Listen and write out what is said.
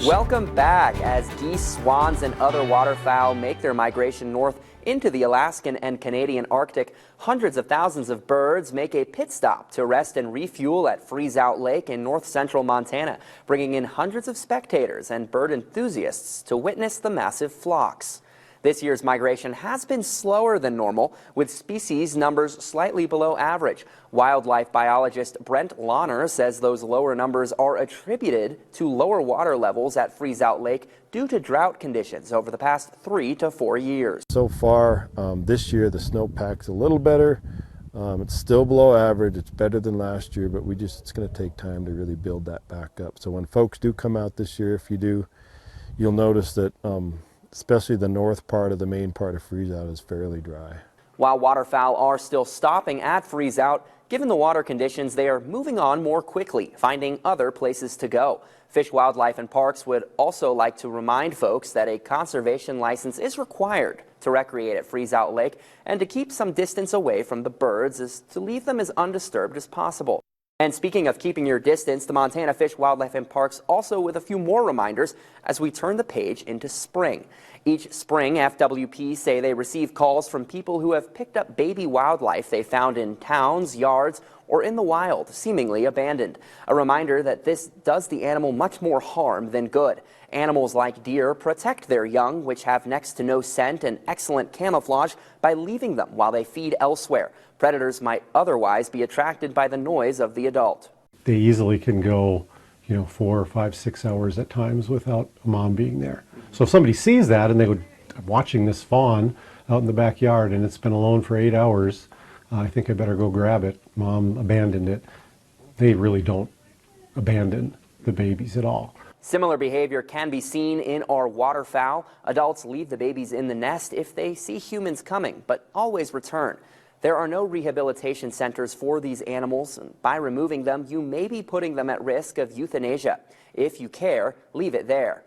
Welcome back. As geese, swans, and other waterfowl make their migration north into the Alaskan and Canadian Arctic, hundreds of thousands of birds make a pit stop to rest and refuel at Freezout Lake in north-central Montana, bringing in hundreds of spectators and bird enthusiasts to witness the massive flocks. This year's migration has been slower than normal, with species numbers slightly below average. Wildlife biologist Brent Lahner says those lower numbers are attributed to lower water levels at Freezout Lake due to drought conditions over the past 3 to 4 years. So far this year the snowpack's a little better. It's still below average. It's better than last year, but it's going to take time to really build that back up. So when folks do come out this year, if you do, you'll notice that especially the north part of the main part of Freezout is fairly dry. While waterfowl are still stopping at Freezout, given the water conditions, they are moving on more quickly, finding other places to go. Fish, Wildlife and Parks would also like to remind folks that a conservation license is required to recreate at Freezout Lake, and to keep some distance away from the birds is to leave them as undisturbed as possible. And speaking of keeping your distance, the Montana Fish, Wildlife and Parks also with a few more reminders as we turn the page into spring. Each spring, FWP say they receive calls from people who have picked up baby wildlife they found in towns, yards, or in the wild, seemingly abandoned. A reminder that this does the animal much more harm than good. Animals like deer protect their young, which have next to no scent and excellent camouflage, by leaving them while they feed elsewhere. Predators might otherwise be attracted by the noise of the adult. They easily can go, 4, 5, 6 hours at times without a mom being there. So if somebody sees that and I'm watching this fawn out in the backyard and it's been alone for 8 hours, I think I better go grab it. Mom abandoned it. They really don't abandon the babies at all. Similar behavior can be seen in our waterfowl. Adults leave the babies in the nest if they see humans coming, but always return. There are no rehabilitation centers for these animals, and by removing them, you may be putting them at risk of euthanasia. If you care, leave it there.